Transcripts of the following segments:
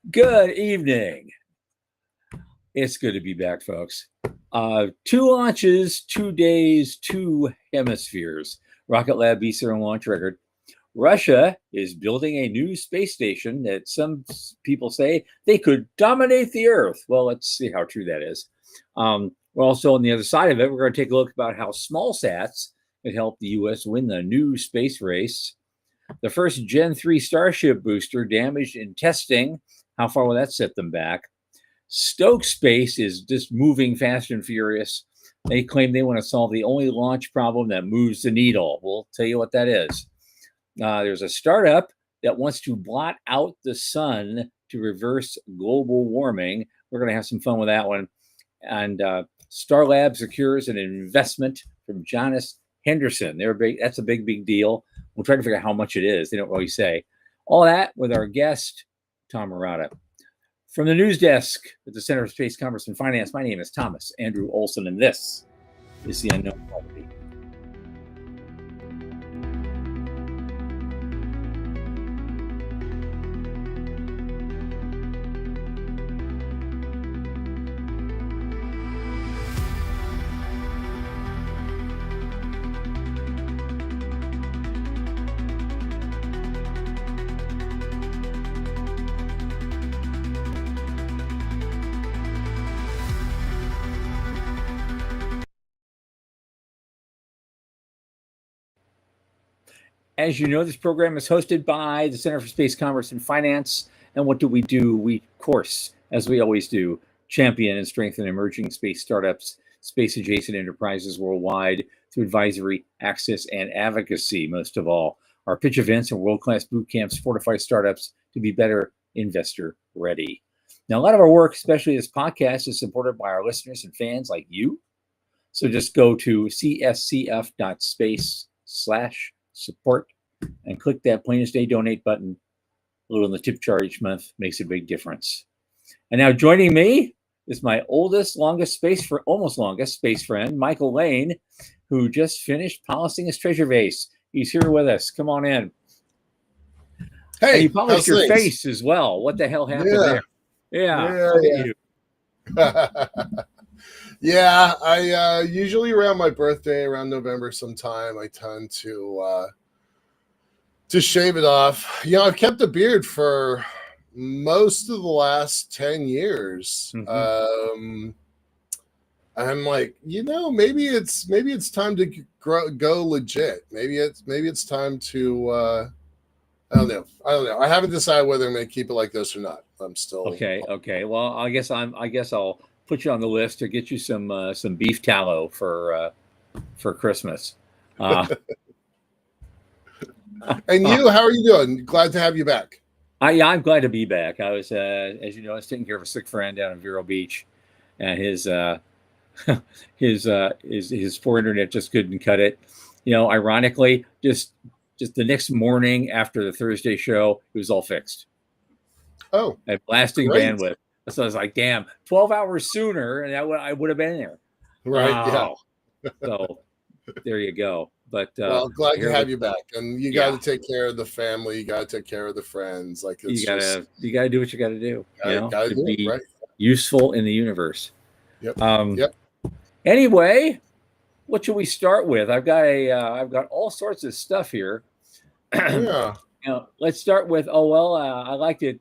Good evening. It's good to be back, folks. Two launches, 2 days, two hemispheres. Rocket Lab beats their own launch record. Russia is building a new space station that some people say they could dominate the Earth. Well, let's see how true that is. We're also on the other side of it. We're going to take a look about how small sats could help the U.S. win the new space race. The first Gen 3 Starship booster damaged in testing. How far will that set them back? Stoke Space is just moving fast and furious. They claim they want to solve the only launch problem that moves the needle. We'll tell you what that is. There's a startup that wants to blot out the sun to reverse global warming. We're going to have some fun with that one. And Starlab secures an investment from Jonas Henderson. That's a big deal. We'll try to figure out how much it is. They don't really say. All that with our guest, Tom Marotta. From the news desk at the Center for Space Commerce and Finance, my name is Thomas Andrew Olson, and this is The Unknown Quality. As you know, this program is hosted by the Center for Space Commerce and Finance. And what do? We, of course, as we always do, champion and strengthen emerging space startups, space-adjacent enterprises worldwide through advisory, access, and advocacy, most of all. Our pitch events and world-class boot camps fortify startups to be better investor-ready. Now, a lot of our work, especially this podcast, is supported by our listeners and fans like you. So just go to cscf.space/support and click that plain as day donate button. A little in the tip jar each month makes a big difference. And now joining me is my almost longest space friend, Michael Lane, who just finished polishing his treasure vase. He's here with us. Come on in. Hey, and you polished your face as well. What the hell happened there? Yeah. Yeah, I usually around my birthday, around November sometime, I tend to shave it off. You know, I've kept a beard for most of the last 10 years. Mm-hmm. I'm like, maybe it's time to go legit. Maybe it's time to I don't know. I haven't decided whether I'm going to keep it like this or not. I'm still okay. Well, I guess I'll put you on the list to get you some beef tallow for Christmas. And you, how are you doing? Glad to have you back. I'm glad to be back. I was, as you know, I was taking care of a sick friend down in Vero Beach, and his poor internet just couldn't cut it. You know, ironically, just the next morning after the Thursday show, it was all fixed. Oh, at lasting bandwidth. So I was like, damn, 12 hours sooner, and I would have been there. Right. Wow. Yeah. So there you go. But well, glad to have you back. And you got to take care of the family. You got to take care of the friends. Like you got to do what you got to do. Got to be right. Useful in the universe. Yep. Yep. Anyway, what should we start with? I've got all sorts of stuff here. Yeah. Let's start with. I liked it.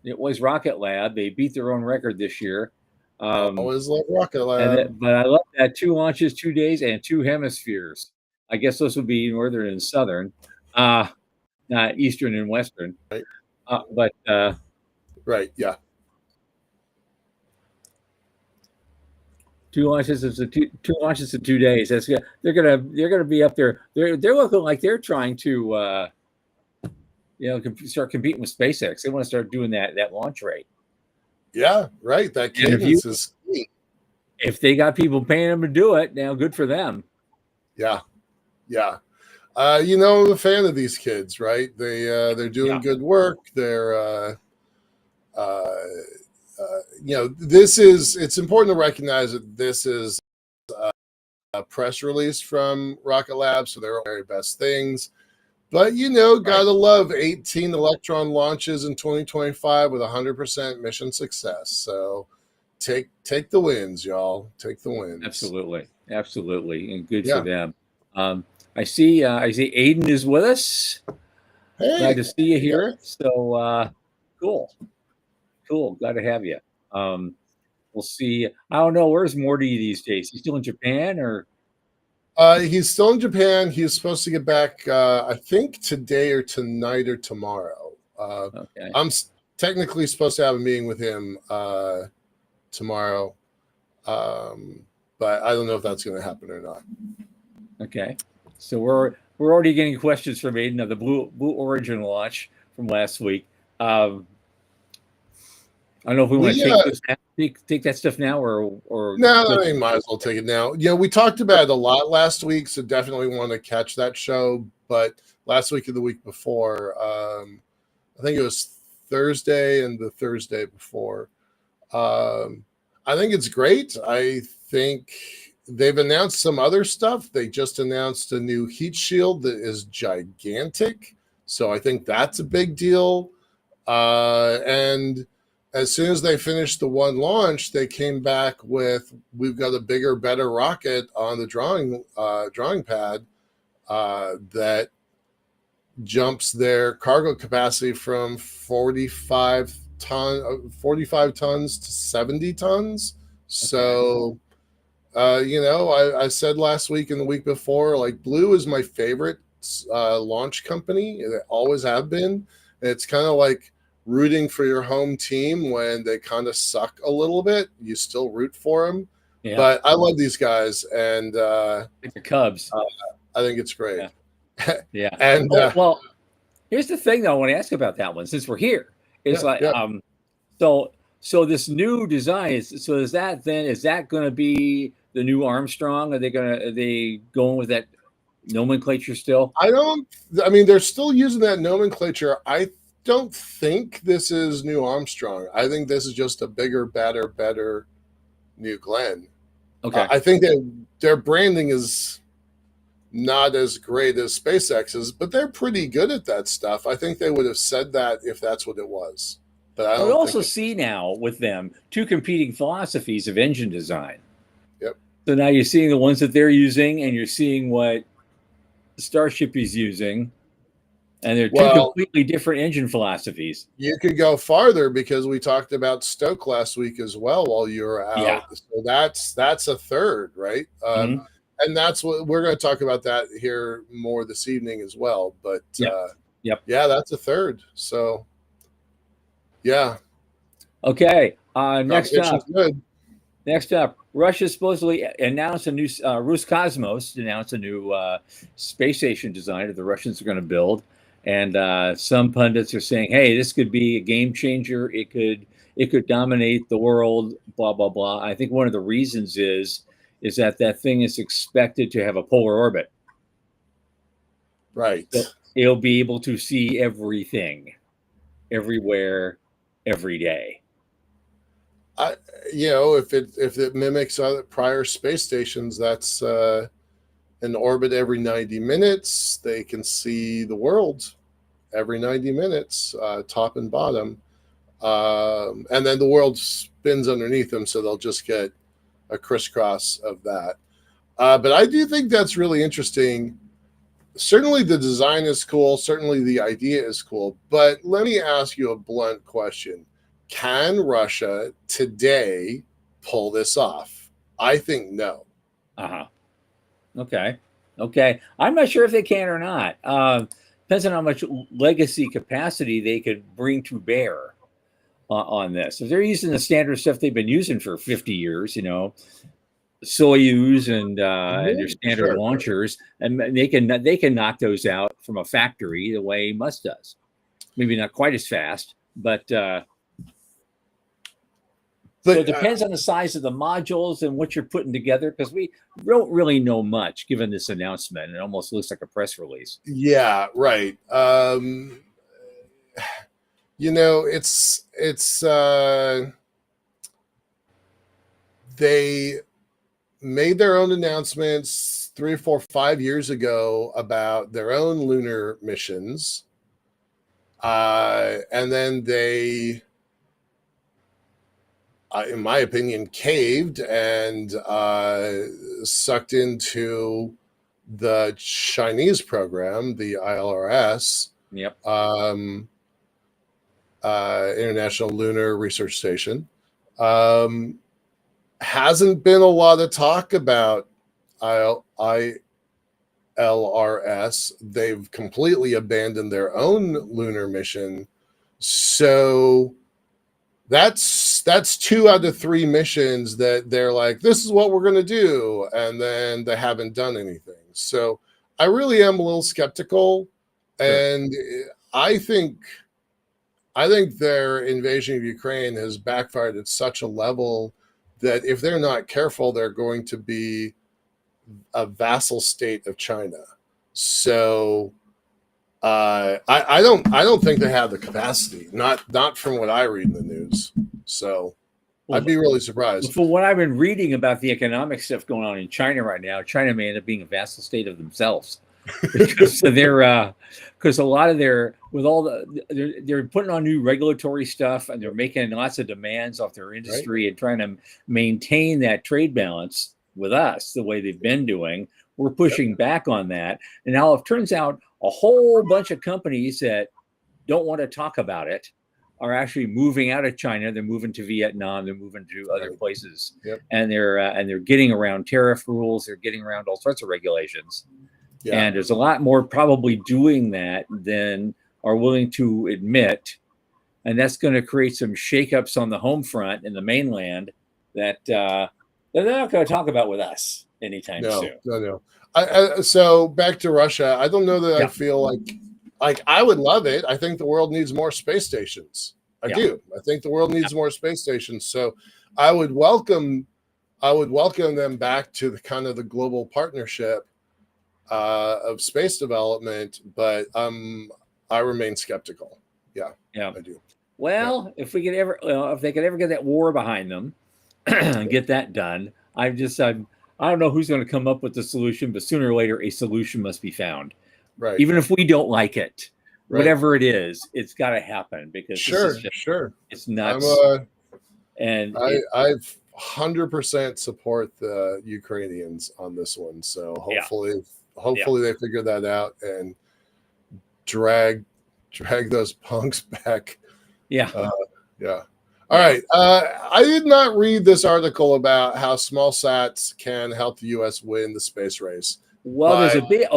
It was Rocket Lab. They beat their own record this year. Always love Rocket Lab. But I love that 2 launches, 2 days, and 2 hemispheres. I guess those would be northern and southern, not eastern and western. Right. Right. Yeah. 2 launches in 2 days. They're gonna be up there. They're looking like they're trying to start competing with SpaceX. They want to start doing that launch rate. Yeah, right. That cadence is key. If they got people paying them to do it, now good for them. Yeah. I'm a fan of these kids, right? They're doing good work. They're it's important to recognize that this is a press release from Rocket Lab, so they're all very best things. But you know, Right. gotta love 18 Electron launches in 2025 with 100% mission success. So take the wins, y'all. Take the wins. Absolutely, absolutely, and good for Yeah. them. Um, I see Aiden is with us. Glad Hey. to see you Yeah. here. So cool, cool. Glad to have you. Um, we'll see. I don't know. Where's Morty these days? He's still in Japan, or He's still in Japan. He's supposed to get back, I think today or tonight or tomorrow. okay, I'm technically supposed to have a meeting with him tomorrow, um, but I don't know if that's going to happen or not. okay. So we're already getting questions from Aiden of the Blue Origin launch from last week. I don't know if we want We to take this take that stuff now, or No, I might as well take it now. Yeah, we talked about it a lot last week, so definitely want to catch that show. But last week and the week before, I think it was Thursday and the Thursday before. I think it's great. I think they've announced some other stuff. They just announced a new heat shield that is gigantic. So I think that's a big deal. And as soon as they finished the one launch, they came back with, we've got a bigger, better rocket on the drawing pad that jumps their cargo capacity from 45 tons to 70 tons. So you know, I said last week and the week before, like Blue is my favorite launch company. They always have been. And it's kind of like rooting for your home team when they kind of suck a little bit. You still root for them. yeah, But I love these guys, and like the Cubs. I think it's great. Yeah, yeah. And Oh well, here's the thing though. I want to ask about that one since we're here. It's yeah, like yeah. so this new design is that going to be the new Armstrong? Are they going with that nomenclature still? I mean, they're still using that nomenclature. I don't think this is new Armstrong. I think this is just a bigger, better new Glenn. Okay. I think that their branding is not as great as SpaceX's, but they're pretty good at that stuff. I think they would have said that if that's what it was. But I Well, we don't think also it. see now with them two competing philosophies of engine design. Yep. So now you're seeing the ones that they're using, and you're seeing what Starship is using, and they're two Well, completely different engine philosophies. you could go farther because we talked about Stoke last week as well while you were Yeah. out. So that's a third, right? Mhm. And that's what we're going to talk about that here more this evening as well. But Yep. Yep. yeah, that's a third. So yeah, Okay. Next competition's up, good. Russia supposedly announced a new Roscosmos announced a new space station design that the Russians are going to build, and some pundits are saying, "Hey, this could be a game changer. It could dominate the world." Blah blah blah. I think one of the reasons is that thing is expected to have a polar orbit, Right. so it'll be able to see everything, everywhere, every day. I, you know, if it mimics other prior space stations, that's an orbit every 90 minutes. They can see the world every 90 minutes, top and bottom. And then the world spins underneath them, so they'll just get a crisscross of that. But I do think that's really interesting. Certainly the design is cool. Certainly the idea is cool. But let me ask you a blunt question. Can Russia today pull this off? I think no. Uh-huh. Okay. Okay. I'm not sure if they can or not. Depends on how much legacy capacity they could bring to bear on this. If they're using the standard stuff they've been using for 50 years, Soyuz and their standard Sure. launchers, and they can knock those out from a factory the way Musk does. Maybe not quite as fast, but so it But depends on the size of the modules and what you're putting together, because we don't really know much given this announcement. It almost looks like a press release. yeah, right. It's they made their own announcements 3 or 4, 5 years ago about their own lunar missions. And then they, in my opinion, caved and sucked into the Chinese program, the ILRS, Yep. International Lunar Research Station. Hasn't been a lot of talk about ILRS. They've completely abandoned their own lunar mission. So that's 2 out of 3 missions that they're like, this is what we're going to do, and then they haven't done anything. So I really am a little skeptical, and I think their invasion of Ukraine has backfired at such a level that if they're not careful, they're going to be a vassal state of China. So I don't think they have the capacity, not from what I read in the news. So I'd be really surprised. For what I've been reading about the economic stuff going on in China right now, China may end up being a vassal state of themselves. Because a lot of they're putting on new regulatory stuff, and they're making lots of demands off their industry, and trying to maintain that trade balance with us the way they've been doing. We're pushing back on that, and now it turns out a whole bunch of companies that don't want to talk about it are actually moving out of China. They're moving to Vietnam. They're moving to other places, and they're getting around tariff rules. They're getting around all sorts of regulations. Yeah. And there's a lot more probably doing that than are willing to admit. And that's going to create some shakeups on the home front in the mainland that they're not going to talk about with us anytime soon. No. So back to Russia. I don't know that I feel like I would love it. I think the world needs more space stations. I do. I think the world needs more space stations. So I would welcome them back to the kind of the global partnership of space development, but I remain skeptical. Yeah, I do. Well, if they could ever get that war behind them and get that done, I don't know who's going to come up with the solution, but sooner or later a solution must be found. Right. Even if we don't like it, whatever it is, it's got to happen because it's nuts. I 100% support the Ukrainians on this one. So hopefully they figure that out and drag those punks back. All right. I did not read this article about how small sats can help the U.S. win the space race. Well, there's a big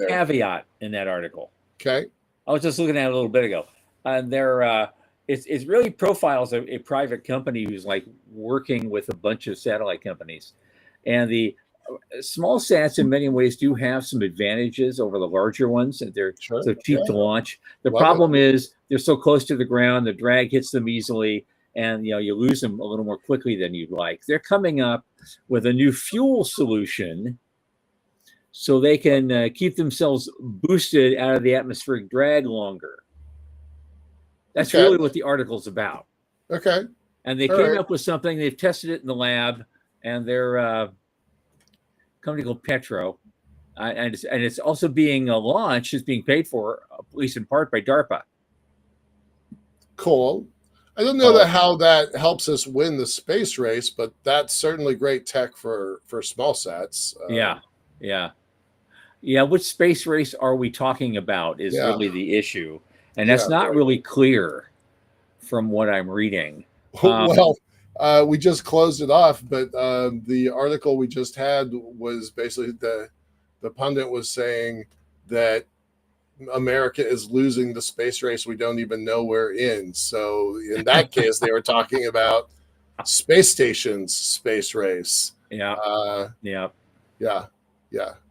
caveat in that article. Okay. I was just looking at it a little bit ago, and it really profiles a private company who's like working with a bunch of satellite companies, and the small sats in many ways do have some advantages over the larger ones, and they're so cheap to launch. The problem is they're so close to the ground, the drag hits them easily, and you lose them a little more quickly than you'd like. They're coming up with a new fuel solution so they can keep themselves boosted out of the atmospheric drag longer. That's really what the article's about. Okay. And they came up with something. They've tested it in the lab, and they're company called Petro, and it's also being launched. It's being paid for, at least in part, by DARPA. Cool. I don't know how that helps us win the space race, but that's certainly great tech for small sats. Which space race are we talking about is really the issue, and that's not really clear from what I'm reading. We just closed it off, but the article we just had was basically the pundit was saying that America is losing the space race. We don't even know we're in. So in that case, they were talking about space stations, space race. Yeah.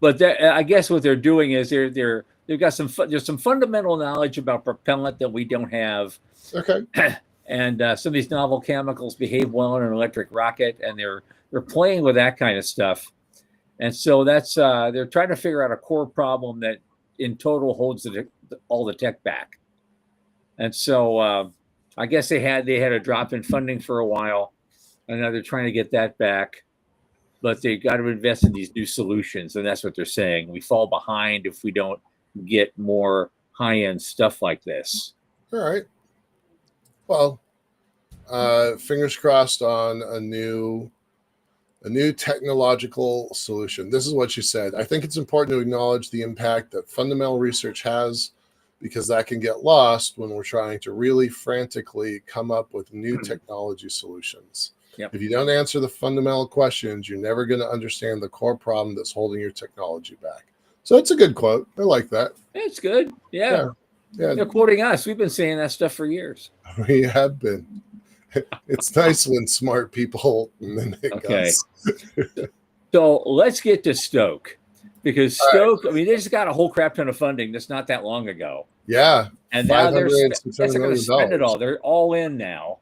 But I guess what they're doing is they've got there's some fundamental knowledge about propellant that we don't have. Okay. And some of these novel chemicals behave well in an electric rocket, and they're playing with that kind of stuff. And so that's they're trying to figure out a core problem that in total holds all the tech back. And so I guess they had a drop in funding for a while, and now they're trying to get that back. but they got to invest in these new solutions, and that's what they're saying. We fall behind if we don't get more high-end stuff like this. All right. Well, fingers crossed on a new technological solution. This is what she said. I think it's important to acknowledge the impact that fundamental research has, because that can get lost when we're trying to really frantically come up with new technology solutions. Yep. If you don't answer the fundamental questions, you're never going to understand the core problem that's holding your technology back. So it's a good quote. I like that. It's good. Yeah. They're quoting us. We've been saying that stuff for years. We have been. It's nice when smart people mimic us. So let's get to Stoke, because Stoke, I mean, they just got a whole crap ton of funding that's not that long ago. Yeah. And now they're going to spend it all. They're all in now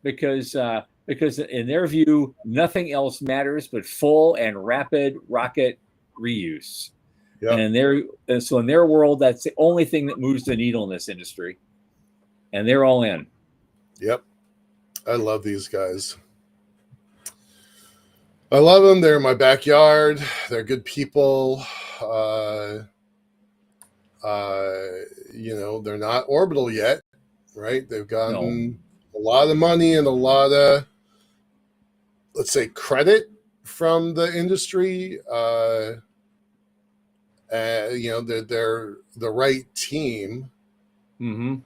because in their view, nothing else matters but full and rapid rocket reuse. Yep. And so in their world, that's the only thing that moves the needle in this industry. And they're all in. Yep. I love these guys. I love them. They're in my backyard. They're good people. They're not orbital yet, right? They've gotten a lot of money and a lot of, let's say, credit from the industry. They're the right team. Mm-hmm.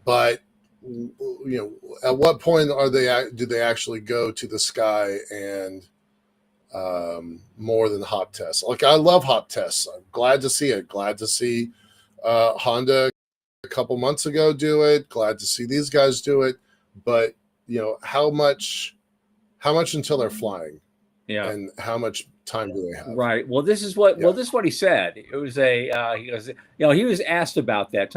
But at what point do they actually go to the sky and more than hop tests? Like, I love hop tests. I'm glad to see it. Glad to see Honda a couple months ago do it. Glad to see these guys do it. But how much until they're flying? Yeah. And how much time do they have? Right. Well, this is what he said. It was he was asked about that.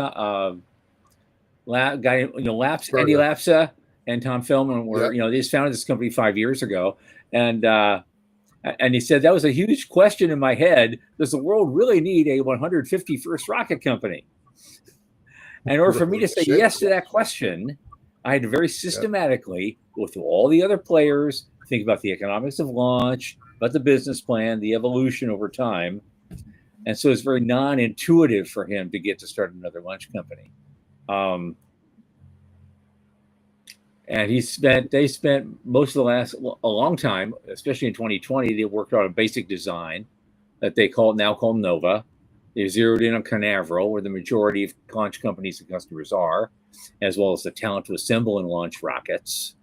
Andy Lapsa and Tom Feldman were, they just founded this company 5 years ago. And he said, that was a huge question in my head. Does the world really need a 151st rocket company? And in order for me to say yes to that question, I had to very systematically go through all the other players, think about the economics of launch, about the business plan, the evolution over time. And so it's very non-intuitive for him to get to start another launch company. And they spent most of a long time, especially in 2020, they worked on a basic design that they now call Nova. They zeroed in on Canaveral, where the majority of launch companies and customers are, as well as the talent to assemble and launch rockets.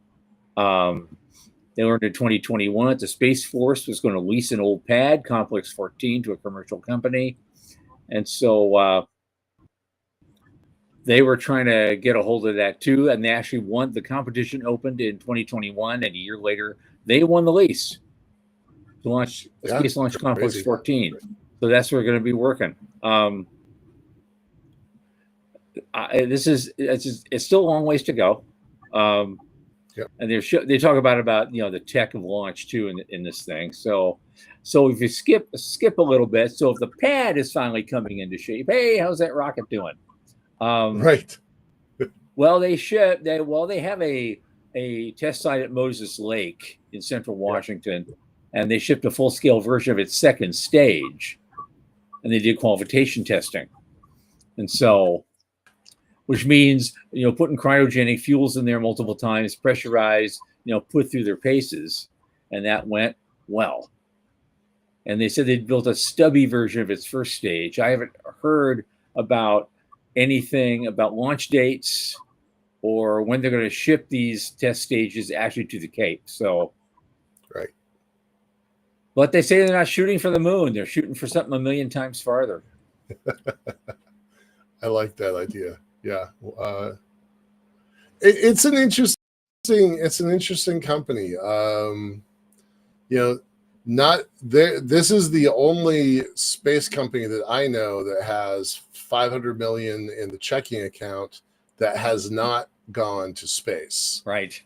They learned in 2021 that the Space Force was going to lease an old pad, Complex 14, to a commercial company. And so they were trying to get a hold of that too. And they actually won. The competition opened in 2021, and a year later, they won the lease to launch Space Launch Complex 14. So that's where we're going to be working. It's still a long ways to go. And they talk about the tech of launch too in this thing. So if you skip a little bit, so if the pad is finally coming into shape, hey, how's that rocket doing? Right. Well, they have a test site at Moses Lake in Central Washington, and they shipped a full-scale version of its second stage, and they did qualification testing, and so, which means putting cryogenic fuels in there multiple times, pressurized, put through their paces, and that went well. And they said they'd built a stubby version of its first stage. I haven't heard about anything about launch dates or when they're going to ship these test stages actually to the Cape. So, right. But they say they're not shooting for the moon. They're shooting for something a million times farther. I like that idea. Yeah. It's an interesting company. This is the only space company that I know that has 500 million in the checking account that has not gone to space. Right.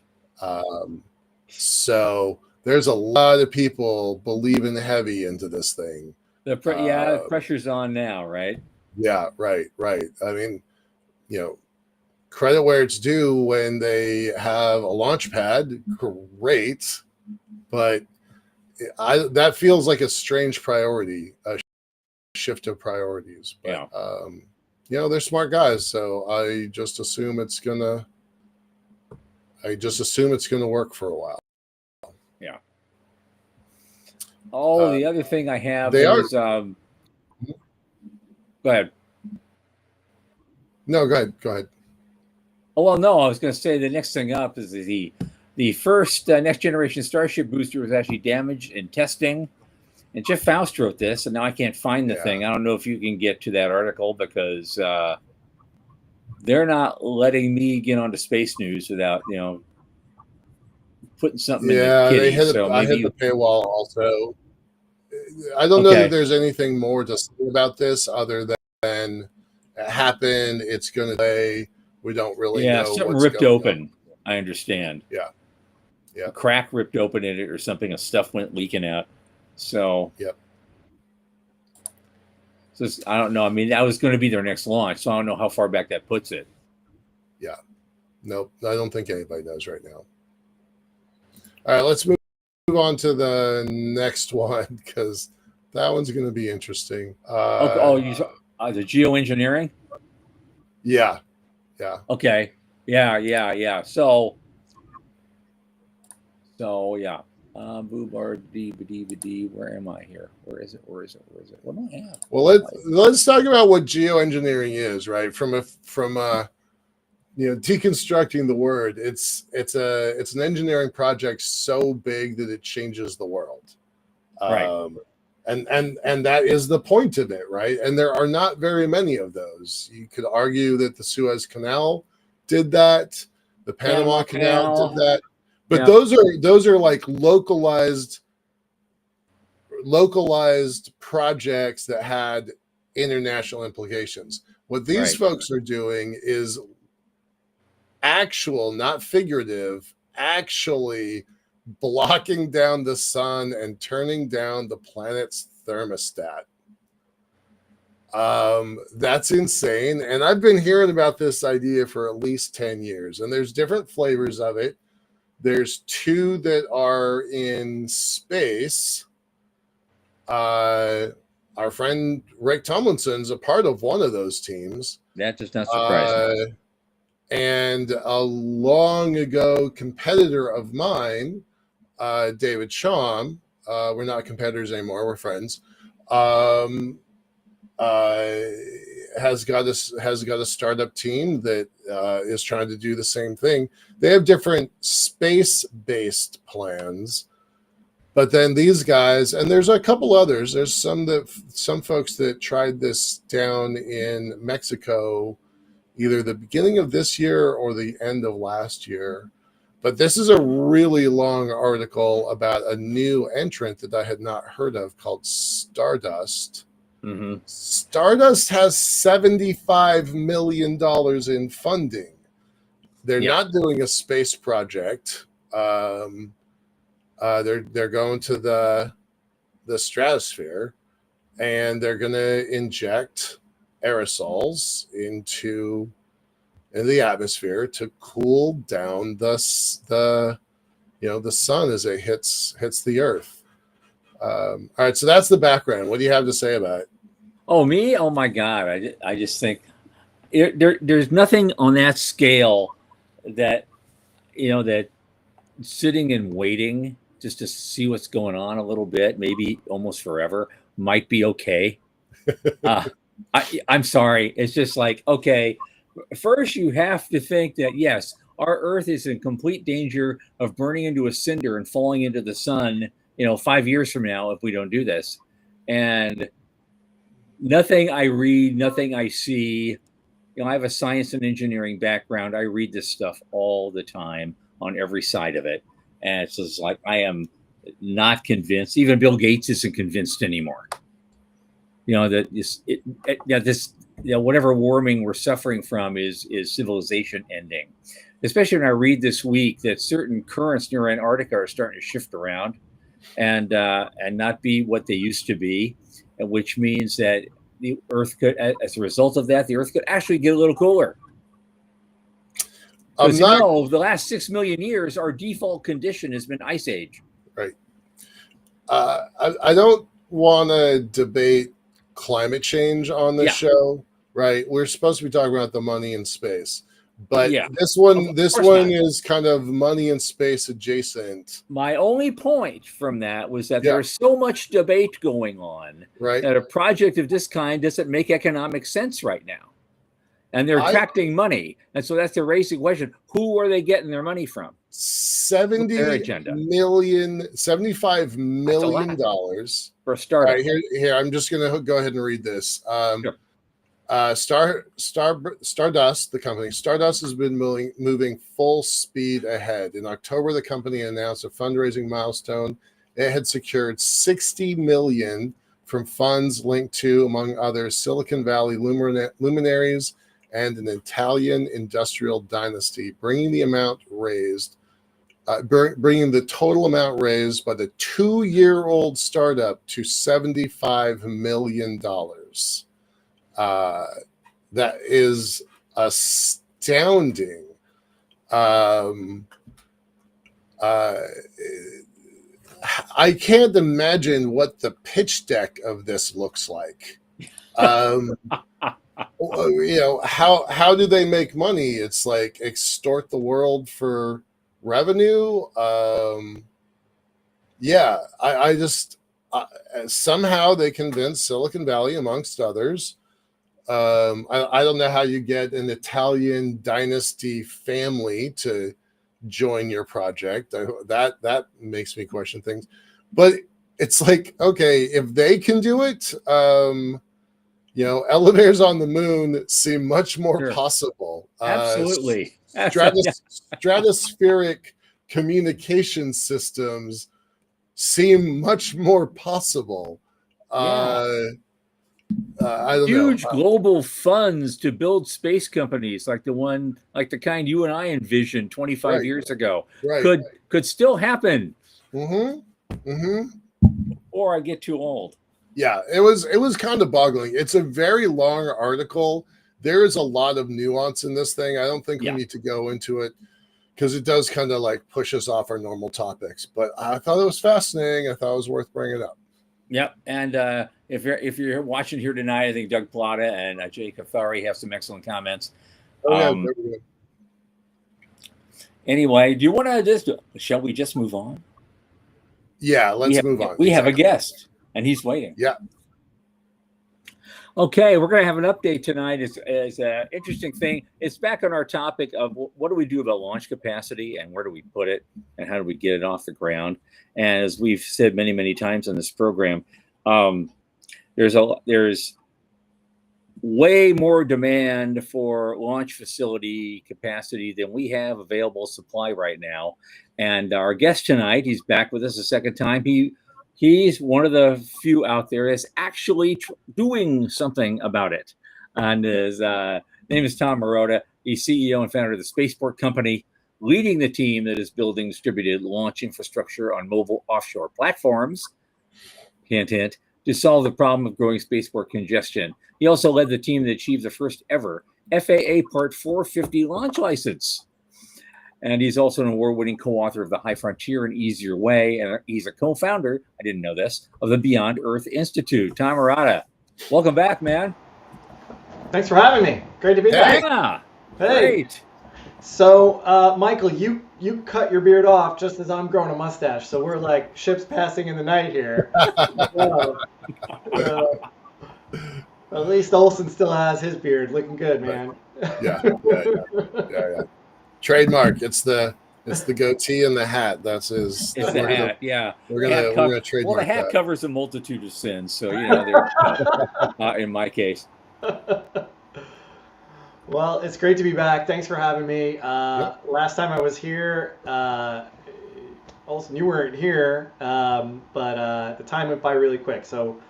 So there's a lot of people believing heavy into this thing. The pressure's on now, right? Yeah, right. I mean, credit where it's due when they have a launch pad, great. But that feels like a strange priority, a shift of priorities. But they're smart guys, so I just assume it's gonna work for a while. Yeah. Oh, the other thing I have is go ahead. No, go ahead. Oh, well, no, I was going to say the next thing up is the first next generation Starship booster was actually damaged in testing. And Jeff Faust wrote this, and now I can't find the thing. I don't know if you can get to that article because they're not letting me get onto Space News without, putting something in the kitty. I hit the paywall also. I don't know that there's anything more to say about this other than it happened. It's going to play. We don't really know. Something ripped open. I understand. Yeah. A crack ripped open in it or something. And stuff went leaking out. So. Yep. So I don't know. I mean, that was going to be their next launch, so I don't know how far back that puts it. Yeah. Nope. I don't think anybody knows right now. All right, let's move on to the next one because that one's going to be interesting. The geoengineering? Yeah. Okay. Yeah. So yeah. Where am I here? Where is it? What do I have? Well, let's talk about what geoengineering is, right? From deconstructing the word, it's an engineering project so big that it changes the world, right? And that is the point of it, right? And there are not very many of those. You could argue that the Suez Canal did that, the Panama Canal did that, but those are like localized projects that had international implications. What these folks are doing is actual, not figurative, actually blocking down the sun and turning down the planet's thermostat. That's insane. And I've been hearing about this idea for at least 10 years, and there's different flavors of it. There's two that are in space. Our friend Rick Tomlinson's a part of one of those teams. That does not surprise me. And a long ago competitor of mine, David Shawm, we're not competitors anymore, we're friends, has got a startup team that is trying to do the same thing. They have different space-based plans, but then these guys, and there's a couple others. There's some folks that tried this down in Mexico, either the beginning of this year or the end of last year. But this is a really long article about a new entrant that I had not heard of called Stardust. Mm-hmm. Stardust has $75 million in funding. They're not doing a space project. They're going to the stratosphere, and they're going to inject aerosols into the atmosphere to cool down the sun as it hits the earth. All right, so that's the background. What do you have to say about it? Oh, me? Oh my God! I just think there's nothing on that scale that that sitting and waiting just to see what's going on a little bit, maybe almost forever, might be okay. I'm sorry. It's just like, okay, first you have to think that, yes, our Earth is in complete danger of burning into a cinder and falling into the sun, 5 years from now if we don't do this. And nothing I read, nothing I see, I have a science and engineering background. I read this stuff all the time on every side of it. And it's just like, I am not convinced. Even Bill Gates isn't convinced anymore. Whatever warming we're suffering from is civilization ending. Especially when I read this week that certain currents near Antarctica are starting to shift around and not be what they used to be, which means that the Earth could, as a result of that, the Earth could actually get a little cooler. Because the last 6 million years, our default condition has been ice age. Right. I don't want to debate climate change on this Yeah. show, right? We're supposed to be talking about the money in space, but Yeah. this Of course one not. is kind of money in space adjacent. My only point from that was that Yeah. there's so much debate going on Right. that a project of this kind doesn't make economic sense right now. And they're I attracting money. And so that's the raising question. Who are they getting their money from? What's their agenda? $75 That's a million lot dollars. for a All startup. right, here I'm just gonna go ahead and read this. Sure. Stardust, the company, Stardust has been moving full speed ahead. In October, the company announced a fundraising milestone. It had secured $60 million from funds linked to, among others, Silicon Valley luminaries and an Italian industrial dynasty, bringing the total amount raised by the 2-year-old startup to $75 million. That is astounding. I can't imagine what the pitch deck of this looks like. How do they make money? It's like extort the world for revenue. I just somehow they convinced Silicon Valley, amongst others. I don't know how you get an Italian dynasty family to join your project. That makes me question things. But it's like, okay, if they can do it, elevators on the moon seem much more possible. Absolutely. Stratospheric communication systems seem much more possible. I don't know. Huge global funds to build space companies like the kind you and I envisioned 25 years ago could still happen. Or I get too old. Yeah, it was kind of boggling. It's a very long article. There is a lot of nuance in this thing. I don't think we need to go into it because it does kind of like push us off our normal topics. But I thought it was fascinating. I thought it was worth bringing up. Yep, and if you're watching here tonight, I think Doug Plata and Jay Cathari have some excellent comments. Anyway, do you want to shall we just move on? Yeah, let's move on. We have a guest, and he's waiting. Yeah. Okay, we're going to have an update tonight. It's an interesting thing. It's back on our topic of what do we do about launch capacity and where do we put it and how do we get it off the ground. And as we've said many, many times on this program, there's way more demand for launch facility capacity than we have available supply right now. And our guest tonight, he's back with us a second time. He's one of the few out there that's actually doing something about it. And his name is Tom Marotta. He's CEO and founder of the Spaceport Company, leading the team that is building distributed launch infrastructure on mobile offshore platforms, hint, hint, to solve the problem of growing spaceport congestion. He also led the team that achieved the first ever FAA Part 450 launch license. And he's also an award-winning co-author of The High Frontier and Easier Way. And he's a co-founder, I didn't know this, of the Beyond Earth Institute. Tom Marotta, welcome back, man. Thanks for having me. Great to be back. Yeah, hey. Great. So, Michael, you cut your beard off just as I'm growing a mustache. So we're like ships passing in the night here. At least Olsen still has his beard. Looking good, man. Yeah. Trademark. It's the goatee and the hat. That's his. It's the hat. Yeah. We're gonna trademark. Well, the hat covers a multitude of sins, so they're in my case. Well, it's great to be back. Thanks for having me. Last time I was here, Olsen, you weren't here, but the time went by really quick. So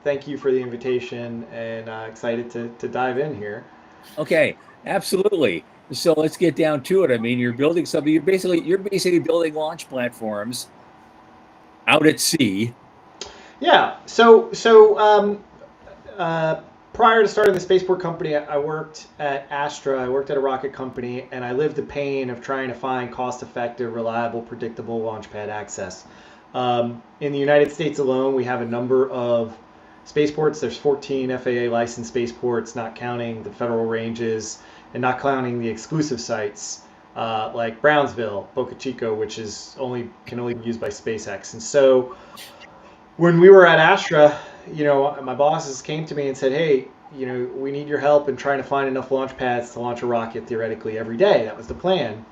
thank you for the invitation, and excited to dive in here. Okay, absolutely. So let's get down to it. I mean, you're building something. You're basically building launch platforms out at sea. Yeah. So prior to starting the Spaceport Company, I worked at Astra. I worked at a rocket company, and I lived the pain of trying to find cost-effective, reliable, predictable launch pad access. In the United States alone, we have a number of spaceports. There's 14 FAA licensed spaceports, not counting the federal ranges and not counting the exclusive sites like Brownsville, Boca Chica, which can only be used by SpaceX. And so when we were at Astra, my bosses came to me and said, "Hey, we need your help in trying to find enough launch pads to launch a rocket theoretically every day." That was the plan.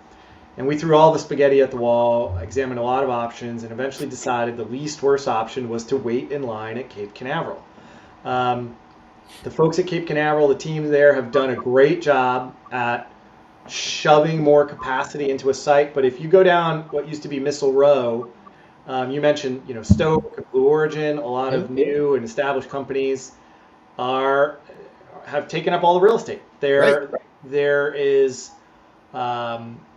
And we threw all the spaghetti at the wall, examined a lot of options, and eventually decided the least worst option was to wait in line at Cape Canaveral. The folks at Cape Canaveral, the teams there, have done a great job at shoving more capacity into a site. But if you go down what used to be Missile Row, you mentioned, Stoke, Blue Origin, a lot of new and established companies have taken up all the real estate. There is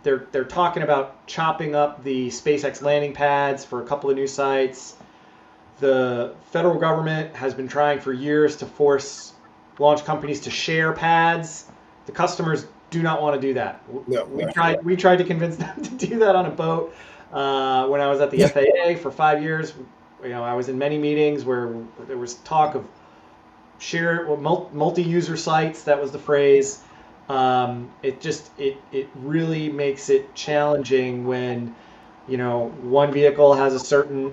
they're talking about chopping up the SpaceX landing pads for a couple of new sites. The federal government has been trying for years to force launch companies to share pads. The customers do not want to do that. No, we tried to convince them to do that on a boat. When I was at the FAA for 5 years, I was in many meetings where there was talk of multi-user sites. That was the phrase. It really makes it challenging when one vehicle has a certain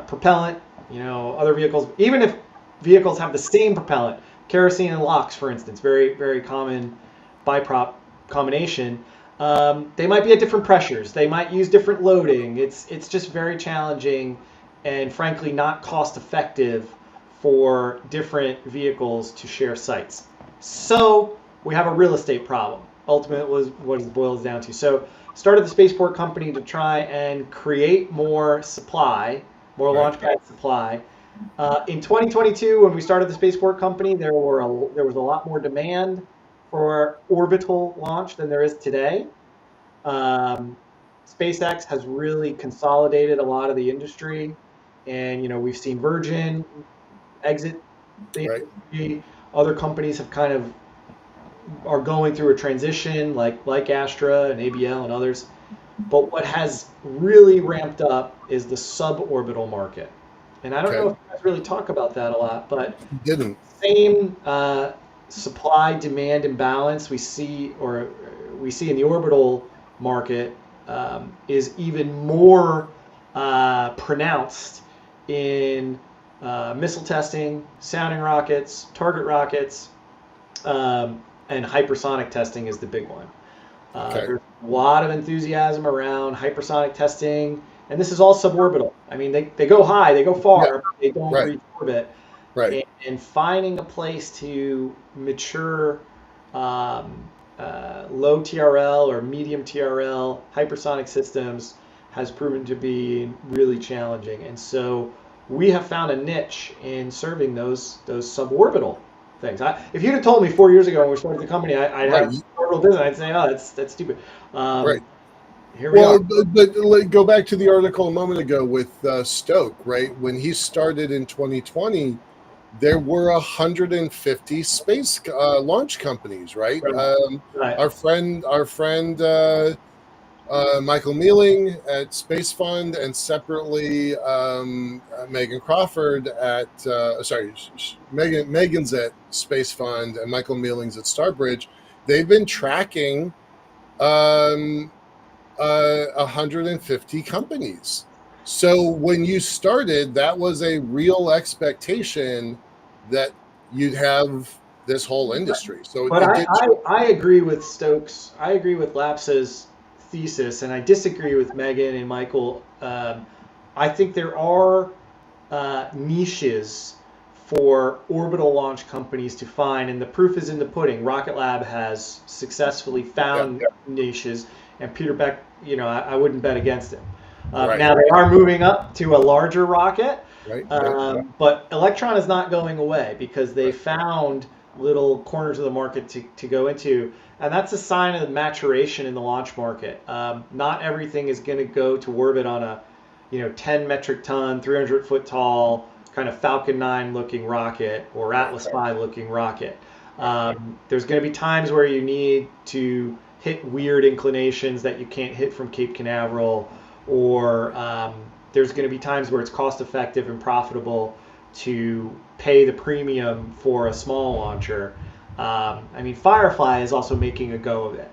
propellant. Other vehicles, even if vehicles have the same propellant, kerosene and LOX, for instance, very very common biprop combination. They might be at different pressures. They might use different loading. It's just very challenging, and frankly not cost effective for different vehicles to share sites. So we have a real estate problem. Ultimately, was what it boils down to. So started the spaceport company to try and create more supply, more launch pad supply. In 2022, when we started the spaceport company, there was a lot more demand for orbital launch than there is today. SpaceX has really consolidated a lot of the industry, and we've seen Virgin exit the industry. Other companies have kind of are going through a transition, like Astra and ABL and others. But what has really ramped up is the suborbital market, and I don't know if you guys really talk about that a lot, but same supply demand imbalance we see in the orbital market is even more pronounced in missile testing, sounding rockets, target rockets, and hypersonic testing is the big one. There's a lot of enthusiasm around hypersonic testing, and this is all suborbital. I mean, they go high, they go far, but they don't reach orbit. And finding a place to mature low TRL or medium TRL hypersonic systems has proven to be really challenging. And so we have found a niche in serving those suborbital things. If you'd have told me 4 years ago when we started the company, I'd have orbital business, I'd say, oh, that's stupid. Here we are. But go back to the article a moment ago with Stoke, right? When he started in 2020, there were 150 space launch companies, right? Our friend Michael Mealing at Space Fund, and separately Megan Crawford at Megan's at Space Fund and Michael Mealing's at Starbridge. They've been tracking 150 companies. So when you started, that was a real expectation that you'd have this whole industry. So, but I agree with Stokes. I agree with Lapsa's thesis, and I disagree with Megan and Michael. I think there are niches for orbital launch companies to find, and the proof is in the pudding. Rocket Lab has successful found niches, and Peter Beck, I wouldn't bet against him. Now they are moving up to a larger rocket, but Electron is not going away because they found little corners of the market to go into, and that's a sign of the maturation in the launch market. Not everything is going to go to orbit on a 10 metric ton, 300 foot tall kind of Falcon 9 looking rocket or Atlas 5 looking rocket. There's going to be times where you need to hit weird inclinations that you can't hit from Cape Canaveral, or there's going to be times where it's cost effective and profitable to pay the premium for a small launcher. I mean, Firefly is also making a go of it.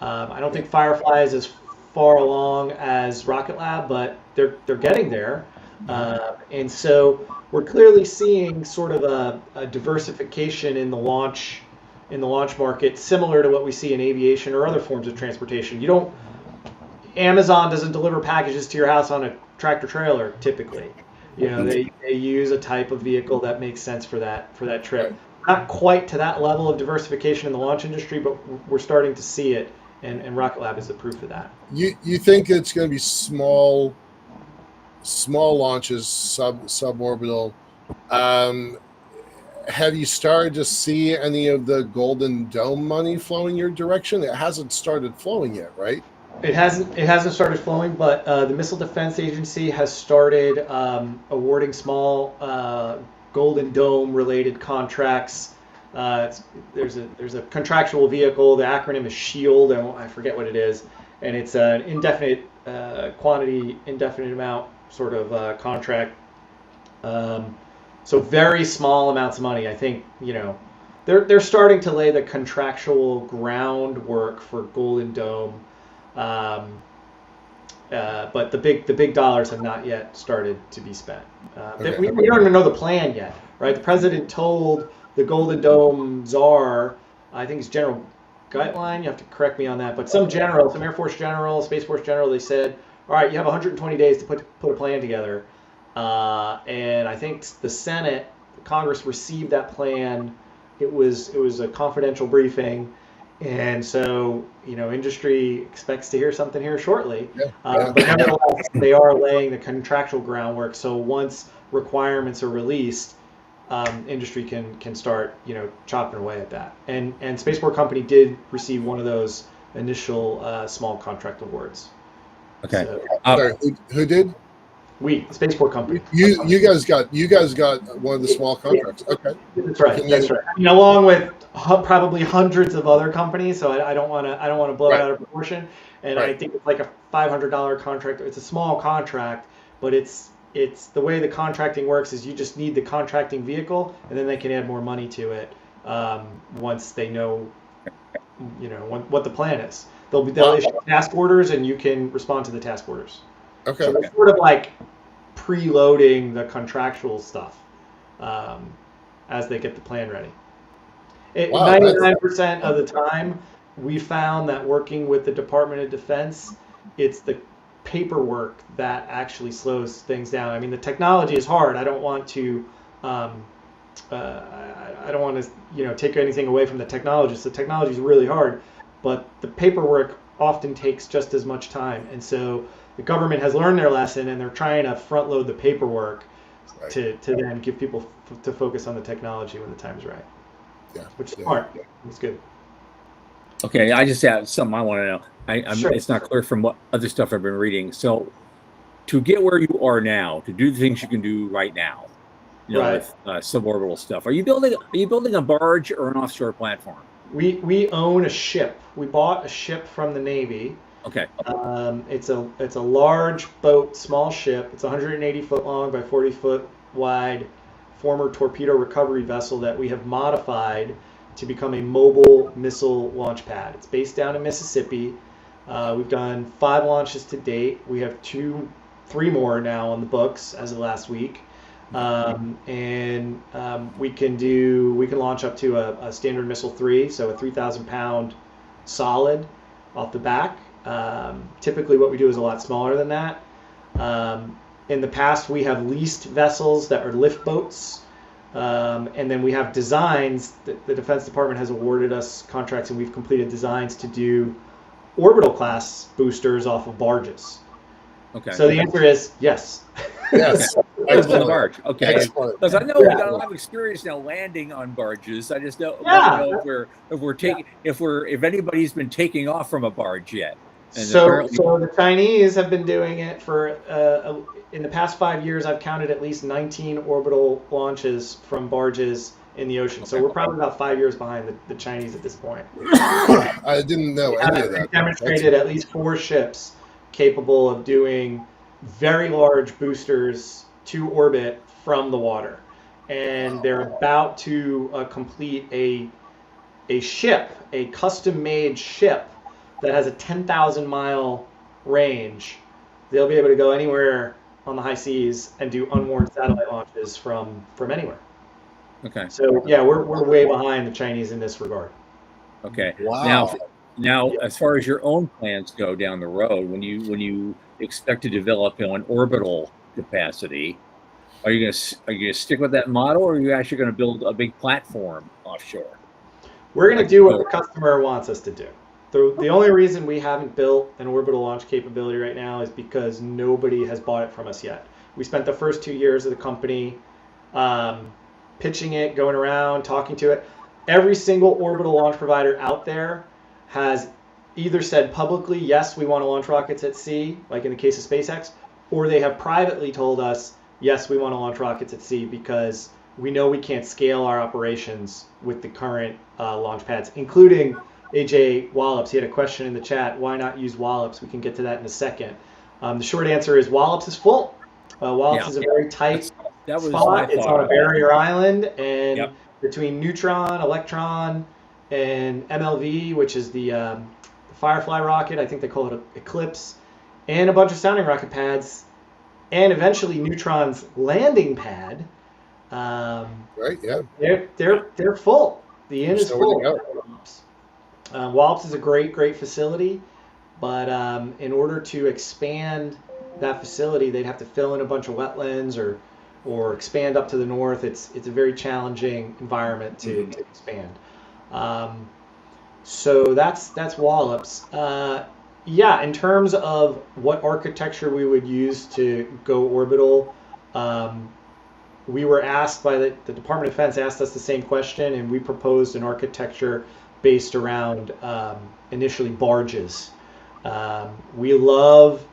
I don't think Firefly is as far along as Rocket Lab, but they're getting there. And so we're clearly seeing sort of a diversification in the launch market, similar to what we see in aviation or other forms of transportation. Amazon doesn't deliver packages to your house on a tractor trailer typically. They use a type of vehicle that makes sense for that trip. Not quite to that level of diversification in the launch industry, but we're starting to see it, and Rocket Lab is the proof of that. You think it's going to be small launches, suborbital? Have you started to see any of the Golden Dome money flowing your direction? It hasn't started flowing yet, right? It hasn't started flowing, but the Missile Defense Agency has started awarding small Golden Dome related contracts. There's a contractual vehicle. The acronym is SHIELD. I forget what it is, and it's an indefinite quantity, indefinite amount sort of contract. So very small amounts of money. I think they're starting to lay the contractual groundwork for Golden Dome. But the big dollars have not yet started to be spent. We don't even know the plan yet, right? The president told the Golden Dome czar, I think it's General Gutlein, you have to correct me on that, but some Air Force general, Space Force general, they said, all right, you have 120 days to put a plan together. And I think the Senate, Congress received that plan. It was a confidential briefing. And so, industry expects to hear something here shortly. But nevertheless, they are laying the contractual groundwork. So once requirements are released, industry can start, chopping away at that. And Spaceport Company did receive one of those initial small contract awards. Okay. So, sorry, who did? The Spaceport Company. You guys got one of the small contracts. Okay. That's right. That's right. Along with probably hundreds of other companies, so I don't want to blow it out of proportion. And I think it's like a $500 contract. It's a small contract, but it's the way the contracting works is you just need the contracting vehicle, and then they can add more money to it once they know, what the plan is. They'll issue task orders, and you can respond to the task orders. Okay. So it's sort of like preloading the contractual stuff as they get the plan ready. 99% of the time, we found that working with the Department of Defense, it's the paperwork that actually slows things down. I mean, the technology is hard. I don't want to, take anything away from the technologists. The technology is really hard, but the paperwork often takes just as much time, and so the government has learned their lesson, and they're trying to front load the paperwork to then give people to focus on the technology when the time is right. Yeah, which is smart. Yeah. It's good. Okay, I just have something I want to know. Sure. It's not clear from what other stuff I've been reading. So, to get where you are now, to do the things you can do right now, with suborbital stuff, are you building a barge or an offshore platform? We own a ship. We bought a ship from the Navy. Okay. It's a large boat, small ship. It's 180 foot long by 40 foot wide, former torpedo recovery vessel that we have modified to become a mobile missile launch pad. It's based down in Mississippi. We've done 5 launches to date. We have 3 more now on the books as of last week. We can launch up to a Standard Missile 3, so a 3,000 pound solid off the back. Typically what we do is a lot smaller than that. In the past, we have leased vessels that are lift boats, and then we have designs. The Defense Department has awarded us contracts, and we've completed designs to do orbital class boosters off of barges. Okay. So the answer is yes. Yes. On the barge. Okay. Excellent. Because I know we've got a lot of experience now landing on barges. I just don't know if anybody's been taking off from a barge yet. So the Chinese have been doing it for in the past 5 years. I've counted at least 19 orbital launches from barges in the ocean. So we're probably about 5 years behind the Chinese at this point. I didn't know any of that. Demonstrated at least 4 ships capable of doing very large boosters to orbit from the water, and they're about to complete a ship, a custom-made ship that has a 10,000-mile range. They'll be able to go anywhere on the high seas and do unmanned satellite launches from anywhere. Okay. So yeah, we're way behind the Chinese in this regard. Okay. Wow. Now, as far as your own plans go down the road, when you expect to develop an orbital capacity, are you gonna stick with that model, or are you actually going to build a big platform offshore? We're going to Like do what the customer wants us to do. The only reason we haven't built an orbital launch capability right now is because nobody has bought it from us yet. We spent the first 2 years of the company pitching it, going around, talking to it. Every single orbital launch provider out there has either said publicly, yes, we want to launch rockets at sea, like in the case of SpaceX, or they have privately told us, yes, we want to launch rockets at sea because we know we can't scale our operations with the current launch pads, including AJ Wallops. He had a question in the chat, why not use Wallops? We can get to that in a second. The short answer is Wallops is full. Wallops is a very tight that was my spot. It's on a thought. barrier island, and Yep. between Neutron, Electron, and MLV, which is the Firefly rocket, I think they call it Eclipse, and a bunch of sounding rocket pads, and eventually Neutron's landing pad. Right. Yeah. They're full. The inn is There's nowhere full. to go. Wallops is a great facility, but in order to expand that facility, they'd have to fill in a bunch of wetlands or expand up to the north. It's a very challenging environment to expand. So that's Wallops. Yeah, in terms of what architecture we would use to go orbital, we were asked by the Department of Defense asked us the same question, and we proposed an architecture based around initially barges. We love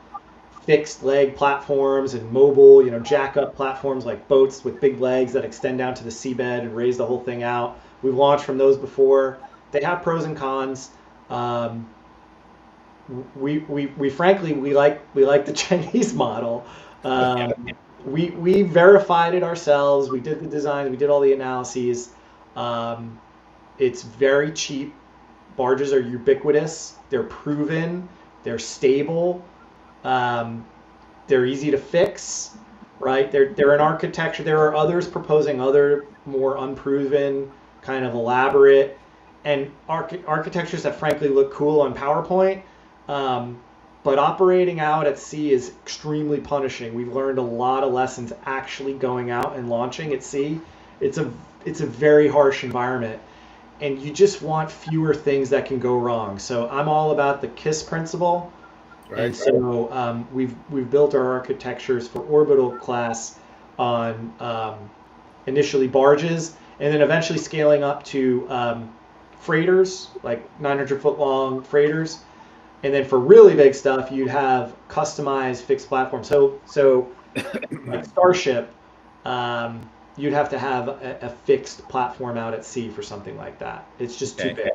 fixed leg platforms and mobile, jack up platforms like boats with big legs that extend down to the seabed and raise the whole thing out. We've launched from those before. They have pros and cons. We frankly like the Chinese model. We verified it ourselves. We did the designs. We did all the analyses. It's very cheap. Barges are ubiquitous. They're proven. They're stable. They're easy to fix. Right? They're an architecture. There are others proposing other more unproven, kind of elaborate, and architectures that frankly look cool on PowerPoint. But operating out at sea is extremely punishing. We've learned a lot of lessons actually going out and launching at sea. It's a very harsh environment, and you just want fewer things that can go wrong. So I'm all about the KISS principle. Right. And so we've built our architectures for orbital class on initially barges, and then eventually scaling up to freighters, like 900-foot long freighters. And then for really big stuff, you'd have customized fixed platforms. So like Starship, you'd have to have a fixed platform out at sea for something like that. It's just too big.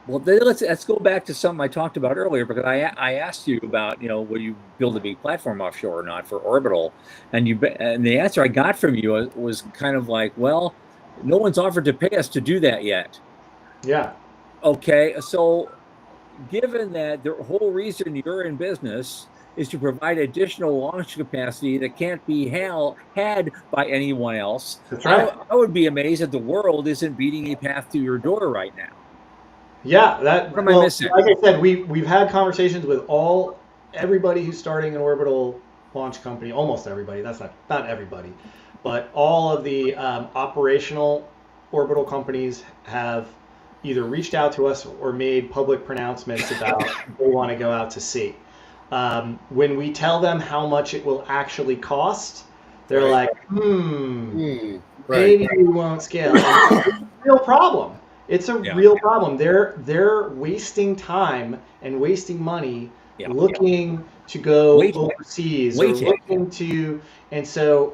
Well, then let's go back to something I talked about earlier, because I asked you about, will you build a big platform offshore or not for orbital, and the answer I got from you was kind of like, well, no one's offered to pay us to do that yet. Yeah. Okay, so given that the whole reason you're in business is to provide additional launch capacity that can't be had by anyone else, that's right. I would be amazed that the world isn't beating a path to your door right now. Yeah, what am I missing? Like I said, we've had conversations with everybody who's starting an orbital launch company, almost everybody. That's not everybody, but all of the operational orbital companies have either reached out to us or made public pronouncements about they want to go out to sea. When we tell them how much it will actually cost, they're like, maybe we won't scale. It's a real problem. It's a real problem. They're wasting time and wasting money looking to go overseas or looking to, and so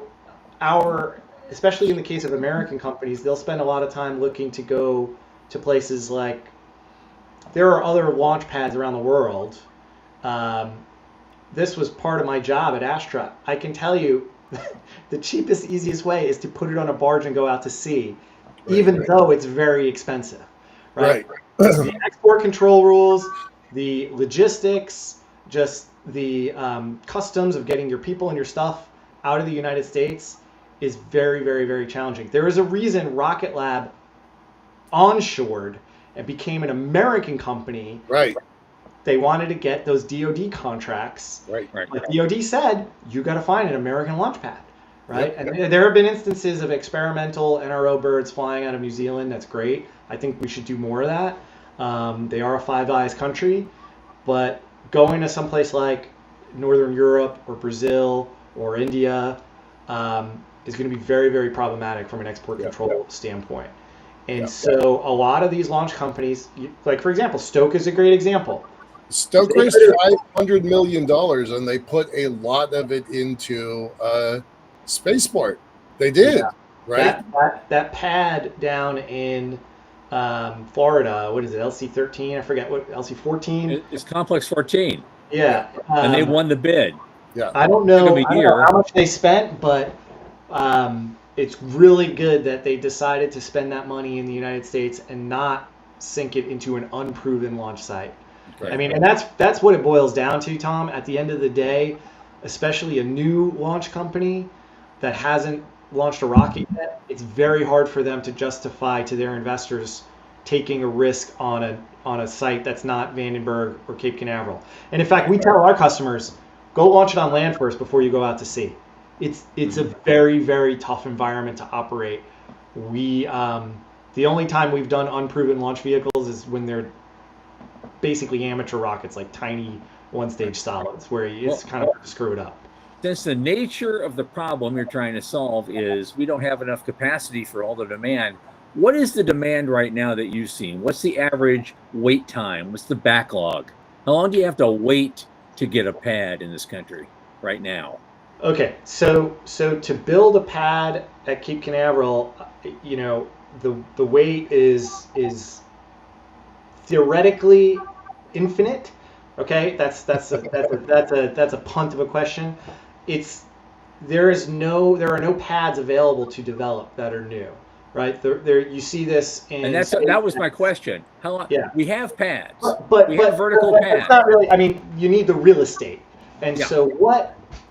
especially in the case of American companies, they'll spend a lot of time looking to go to places like, there are other launch pads around the world, this was part of my job at Astra, I can tell you the cheapest, easiest way is to put it on a barge and go out to sea, even though it's very expensive, right? The export control rules, the logistics, just the customs of getting your people and your stuff out of the United States is very, very, very challenging. There is a reason Rocket Lab onshored and became an American company. Right. They wanted to get those DoD contracts. Right. But DoD said, you got to find an American launch pad, right? Yep. And there have been instances of experimental NRO birds flying out of New Zealand. That's great. I think we should do more of that. They are a Five Eyes country, but going to someplace like Northern Europe or Brazil or India is going to be very, very problematic from an export control standpoint. And so a lot of these launch companies, like for example, Stoke is a great example. Stoke raised $500 million, and they put a lot of it into spaceport. They did, right? That pad down in Florida, what is it, LC-13? I forget what, LC-14? It's Complex 14. Yeah. And they won the bid. Yeah. I don't know how much they spent, but it's really good that they decided to spend that money in the United States and not sink it into an unproven launch site. Right. I mean, and that's what it boils down to, Tom. At the end of the day, especially a new launch company that hasn't launched a rocket yet, it's very hard for them to justify to their investors taking a risk on a site that's not Vandenberg or Cape Canaveral. And in fact, we tell our customers, go launch it on land first before you go out to sea. It's a very, very tough environment to operate. The only time we've done unproven launch vehicles is when they're basically amateur rockets, like tiny one-stage solids, where it's kind of screwed up. Since the nature of the problem you're trying to solve is we don't have enough capacity for all the demand, what is the demand right now that you've seen? What's the average wait time? What's the backlog? How long do you have to wait to get a pad in this country right now? Okay, so to build a pad at Cape Canaveral, the wait is theoretically infinite. Okay, that's a punt of a question. There are no pads available to develop that are new, right? There you see this in. And that was my question. How long? Yeah. We have pads. But we have vertical pads. It's not really. I mean, you need the real estate, and so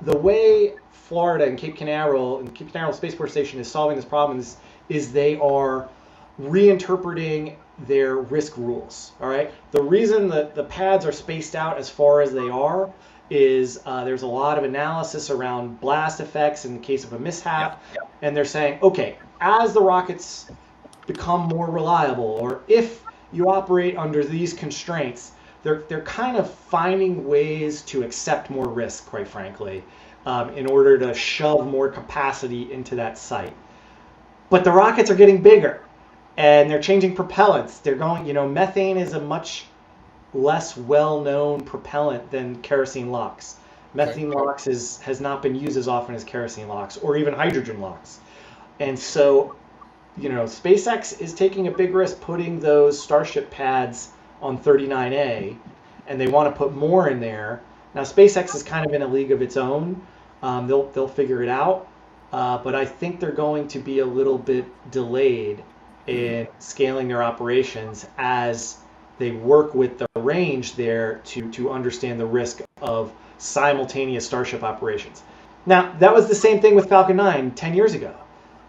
the way Florida and Cape Canaveral Spaceport Station is solving this problem is they are reinterpreting their risk rules. All right. The reason that the pads are spaced out as far as they are is there's a lot of analysis around blast effects in the case of a mishap, and they're saying, okay, as the rockets become more reliable, or if you operate under these constraints, they're kind of finding ways to accept more risk, quite frankly, in order to shove more capacity into that site. But the rockets are getting bigger, and they're changing propellants. They're going, methane is a much less well-known propellant than kerosene LOX. Methane LOX has not been used as often as kerosene LOX or even hydrogen LOX. And so, SpaceX is taking a big risk putting those Starship pads on 39A, and they want to put more in there. Now, SpaceX is kind of in a league of its own. They'll figure it out, but I think they're going to be a little bit delayed in scaling their operations as they work with the range there to understand the risk of simultaneous Starship operations. Now, that was the same thing with Falcon 9 10 years ago.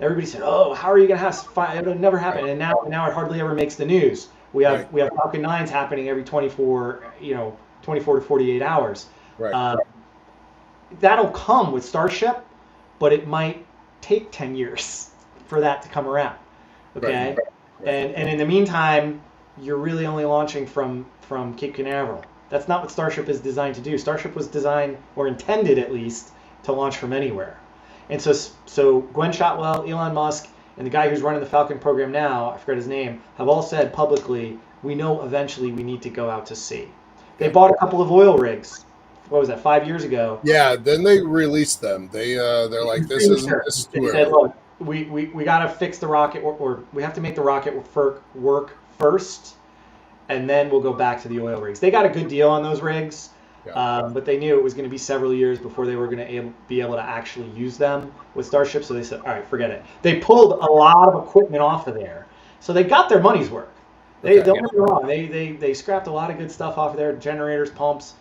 Everybody said, "Oh, how are you going to have it'll never happen." And now it hardly ever makes the news. We have Falcon 9s happening every 24 to 48 hours. Right. That'll come with Starship, but it might take 10 years for that to come around. Okay? Right. And in the meantime, you're really only launching from Cape Canaveral. That's not what Starship is designed to do. Starship was designed, or intended at least, to launch from anywhere. And so Gwen Shotwell, Elon Musk, and the guy who's running the Falcon program now, I forget his name, have all said publicly, we know eventually we need to go out to sea. They bought a couple of oil rigs. What was that, 5 years ago? Yeah, then they released them. They're like, this is too early. They said, look, we got to fix the rocket, or we have to make the rocket work first, and then we'll go back to the oil rigs. They got a good deal on those rigs. Yeah. But they knew it was going to be several years before they were going to be able to actually use them with Starship. So they said, all right, forget it. They pulled a lot of equipment off of there. So they got their money's worth. Okay. Don't get me wrong. They scrapped a lot of good stuff off of there, generators, pumps.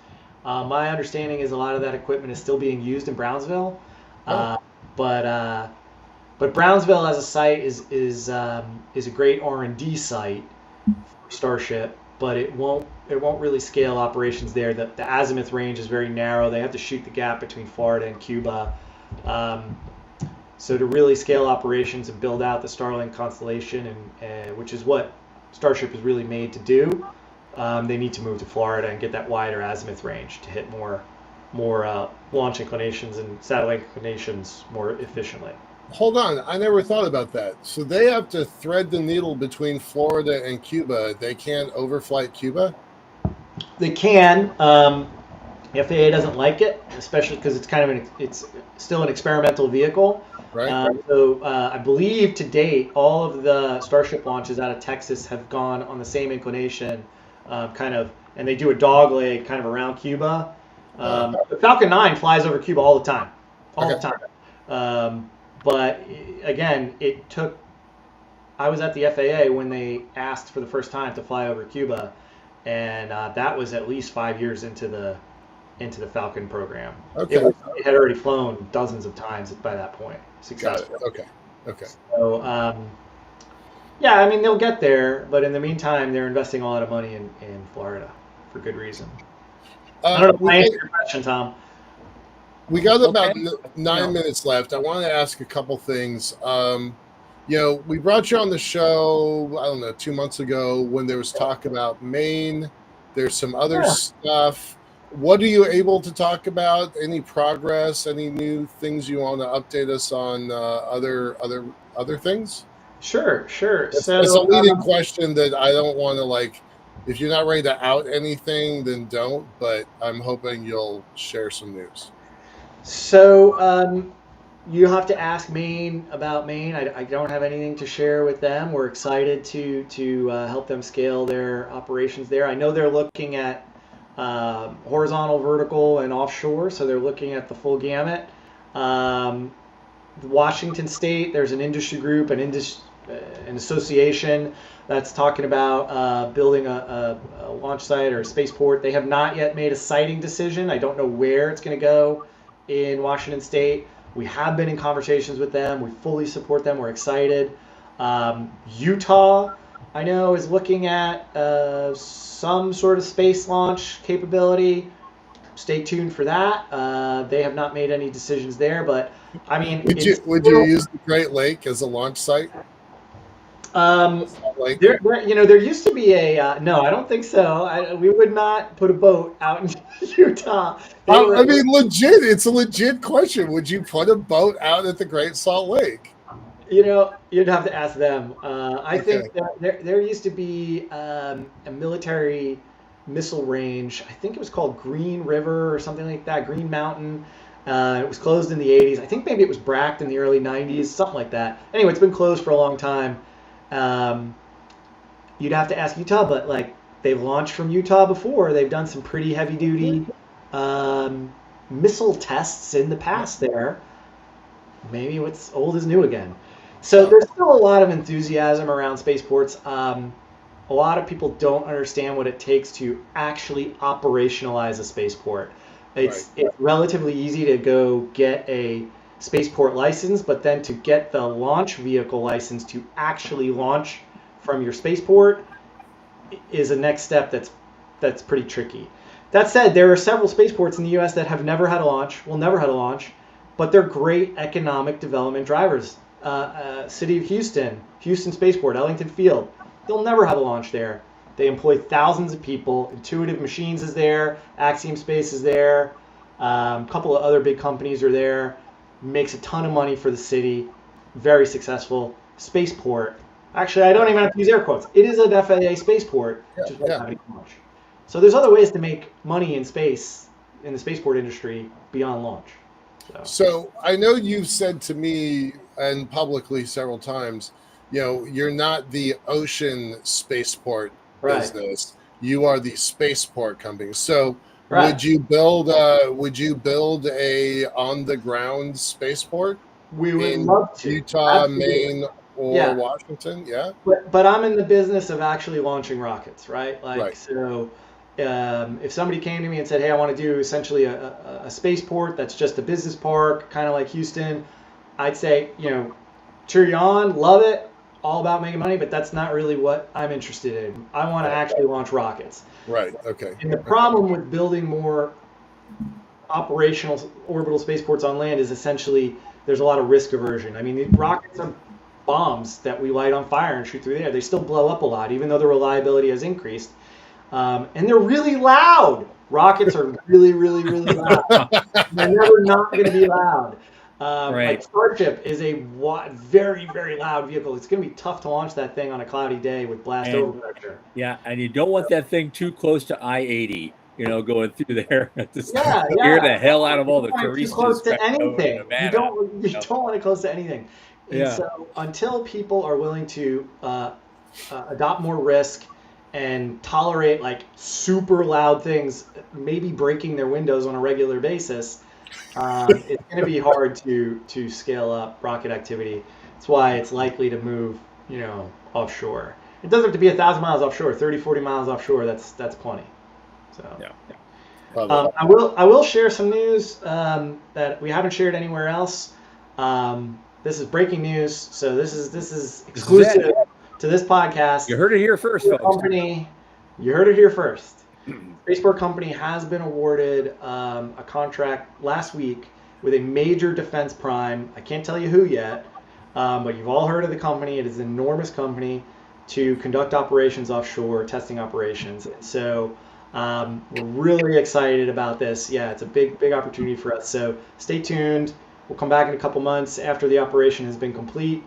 My understanding is a lot of that equipment is still being used in Brownsville. Uh, but Brownsville as a site is a great R&D site for Starship, but it won't really scale operations there. The azimuth range is very narrow. They have to shoot the gap between Florida and Cuba. So to really scale operations and build out the Starlink constellation, and which is what Starship is really made to do, they need to move to Florida and get that wider azimuth range to hit more launch inclinations and satellite inclinations more efficiently. Hold on, I never thought about that. So they have to thread the needle between Florida and Cuba. They can't overflight Cuba? They can. The FAA doesn't like it, especially because it's kind of it's still an experimental vehicle. Right. So I believe to date, all of the Starship launches out of Texas have gone on the same inclination, and they do a dog leg kind of around Cuba. The Falcon 9 flies over Cuba all the time, all the time. But again, I was at the FAA when they asked for the first time to fly over Cuba, and that was at least 5 years into the Falcon program. Okay. It had already flown dozens of times by that point, successfully. Got it. Okay. So, yeah, I mean, they'll get there, but in the meantime, they're investing a lot of money in Florida for good reason. I don't know if I answered your question, Tom. We got about 9 minutes left. I want to ask a couple things. We brought you on the show, I don't know, 2 months ago when there was talk about Maine. There's some other stuff. What are you able to talk about? Any progress? Any new things you want to update us on? Other things? Sure. It's a leading question that I don't want to if you're not ready to out anything, then don't. But I'm hoping you'll share some news. So you have to ask Maine about Maine. I don't have anything to share with them. We're excited to help them scale their operations there. I know they're looking at horizontal, vertical, and offshore, so they're looking at the full gamut. Washington State, there's an industry group, an association that's talking about building a launch site or a spaceport. They have not yet made a siting decision. I don't know where it's going to go in Washington State. We have been in conversations with them. We fully support them. We're excited. Utah, I know, is looking at some sort of space launch capability. Stay tuned for that. They have not made any decisions there, but I mean, would you use the Great Lake as a launch site? There used to be a no, I don't think so. We would not put a boat out in Utah. I mean, legit. It's a legit question. Would you put a boat out at the Great Salt Lake? You'd have to ask them. I think that there used to be a military missile range. I think it was called Green River or something like that, Green Mountain. It was closed in the 80s. I think maybe it was bracked in the early 90s, something like that. Anyway, it's been closed for a long time. You'd have to ask Utah, but they've launched from Utah before. They've done some pretty heavy duty missile tests in the past there. Maybe what's old is new again. So there's still a lot of enthusiasm around spaceports. A lot of people don't understand what it takes to actually operationalize a spaceport. It's relatively easy to go get a spaceport license, but then to get the launch vehicle license to actually launch from your spaceport is a next step that's pretty tricky. That said, there are several spaceports in the U.S. that have never had a launch, will never had a launch, but they're great economic development drivers. City of Houston Spaceport, Ellington Field, they'll never have a launch there. They employ thousands of people. Intuitive Machines is there. Axiom Space is there. A couple of other big companies are there. Makes a ton of money for the city. Very successful. Spaceport. Actually, I don't even have to use air quotes. It is an FAA spaceport. Launch. So there's other ways to make money in space, in the spaceport industry, beyond launch. So I know you've said to me and publicly several times, you're not the ocean spaceport business. You are the spaceport company. So Right. Would you build a on the ground spaceport We would in love to. Utah, Absolutely. Maine, or Yeah. Washington? Yeah. But I'm in the business of actually launching rockets, right? Like, Right. so if somebody came to me and said, hey, I want to do essentially a spaceport that's just a business park, kind of like Houston, I'd say, cheer you on, love it, all about making money, but that's not really what I'm interested in. I want to actually launch rockets. Right. Okay. And the problem with building more operational orbital spaceports on land is essentially there's a lot of risk aversion. I mean, the rockets are bombs that we light on fire and shoot through the air. They still blow up a lot, even though the reliability has increased. And they're really loud. Rockets are really, really, really loud. They're never not going to be loud. Right. Like Starship is a very, very loud vehicle. It's going to be tough to launch that thing on a cloudy day with blast overpressure. Yeah, and you don't want that thing too close to I-80. Going through there to Yeah. scare the hell out of all the You don't want it too tourists. close to anything. You don't want it close to anything. And Yeah. so until people are willing to adopt more risk and tolerate like super loud things, maybe breaking their windows on a regular basis, it's going to be hard to scale up rocket activity. That's why it's likely to move, offshore. It doesn't have to be 1,000 miles offshore, 30, 40 miles offshore. That's plenty. So Yeah. I will share some news that we haven't shared anywhere else. This is breaking news, so this is exclusive to this podcast. You heard it here first, folks. You heard it here first. Spaceport Company has been awarded a contract last week with a major defense prime. I can't tell you who yet, but you've all heard of the company. It is an enormous company to conduct operations offshore, testing operations. So we're really excited about this. Yeah, it's a big opportunity for us. So stay tuned. We'll come back in a couple months after the operation has been complete.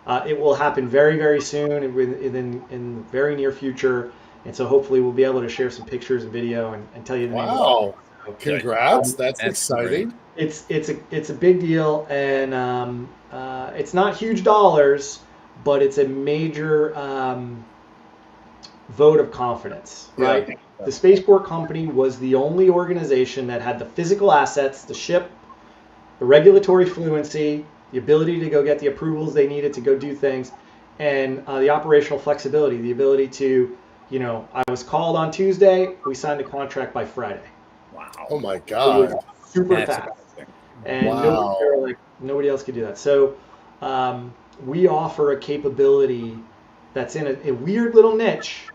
It will happen very, very soon in the very near future. And so hopefully we'll be able to share some pictures and video and tell you the name. Wow. Congrats. That's exciting. Great. It's a big deal, and it's not huge dollars, but it's a major vote of confidence, right? Yeah. The Spaceport Company was the only organization that had the physical assets, the ship, the regulatory fluency, the ability to go get the approvals they needed to go do things, and the operational flexibility, the ability to, I was called on Tuesday, we signed the contract by Friday. Wow. Oh my God. Super fast. And nobody else could do that. So we offer a capability that's in a weird little niche,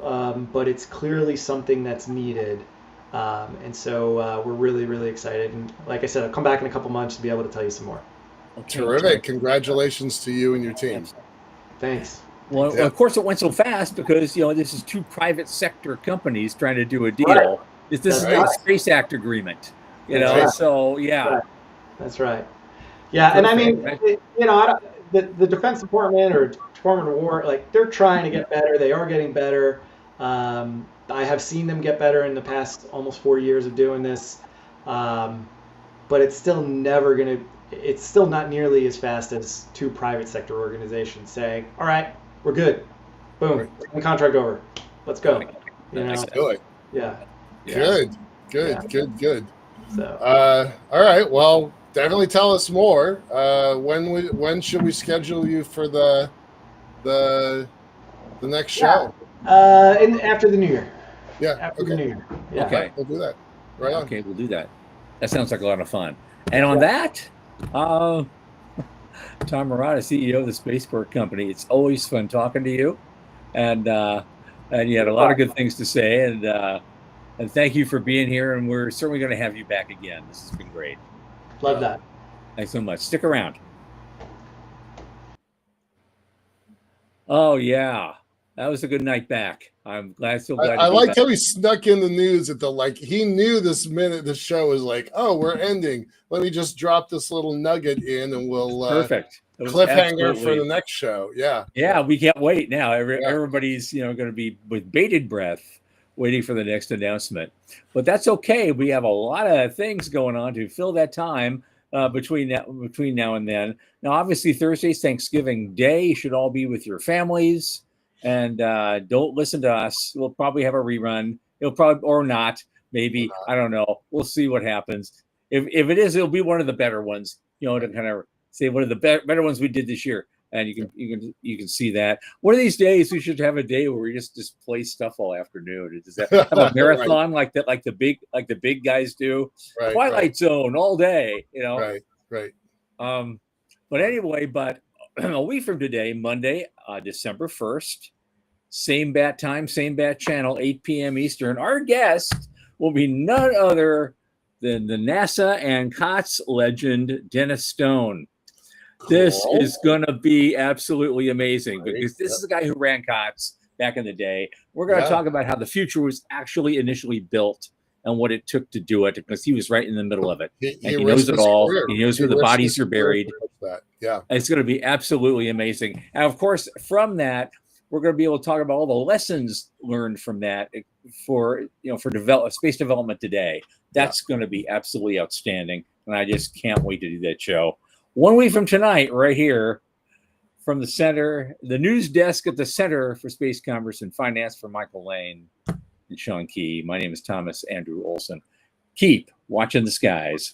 but it's clearly something that's needed. And so we're really, really excited. And like I said, I'll come back in a couple months to be able to tell you some more. Okay. Terrific. Congratulations to you and your team. Thanks. Well, of course, it went so fast because, this is two private sector companies trying to do a deal. Right. This is not a Space Act agreement, so yeah. That's right. Yeah, and I mean, the Defense Department or Department of War, like, they're trying to get better. They are getting better. I have seen them get better in the past almost 4 years of doing this, but it's still it's still not nearly as fast as two private sector organizations saying, all right, we're good. Boom, the contract over. Let's go. Let's do it. Yeah. Good. Good. So. All right. Well, definitely tell us more. When should we schedule you for the next show? After the New Year. Yeah. After the New Year. Yeah. Okay. We'll do that. Right on. Okay, we'll do that. That sounds like a lot of fun. And on that, Tom Marotta, CEO of the Spaceport Company, it's always fun talking to you, and you had a lot of good things to say, and thank you for being here. And we're certainly going to have you back again. This has been great. Love that. Thanks so much. Stick around. Oh yeah, that was a good night back. I'm glad. I liked how he snuck in the news at he knew this minute the show was like, oh, we're ending. Let me just drop this little nugget in, and we'll perfect cliffhanger for the next show. Yeah. Yeah, we can't wait now. Everybody's going to be with bated breath waiting for the next announcement. But that's okay. We have a lot of things going on to fill that time between now and then. Now, obviously, Thursday's Thanksgiving Day. You should all be with your families. And don't listen to us. We'll probably have a rerun. It'll probably or not. Maybe, I don't know. We'll see what happens. If it is, it'll be one of the better ones. You know, to kind of say one of the better ones we did this year. And you can see that. One of these days we should have a day where we just play stuff all afternoon. Does that have a marathon Right. like the big guys do? Right, Twilight right. Zone all day, you know. Right. But anyway, a week from today, Monday, December 1st, same bat time, same bat channel, 8 p.m. Eastern. Our guest will be none other than the NASA and COTS legend, Dennis Stone. This Cool. is going to be absolutely amazing Right. because this is the guy who ran COTS back in the day. We're going to talk about how the future was actually initially built and what it took to do it, because he was right in the middle of it. He knows it all. He knows where the bodies are buried. Yeah. It's going to be absolutely amazing. And of course, from that, we're going to be able to talk about all the lessons learned from that for space development today. That's going to be absolutely outstanding. And I just can't wait to do that show. 1 week from tonight, right here from the center, the news desk at the Center for Space Commerce and Finance for Michael Lane and Sean Key. My name is Thomas Andrew Olson. Keep watching the skies.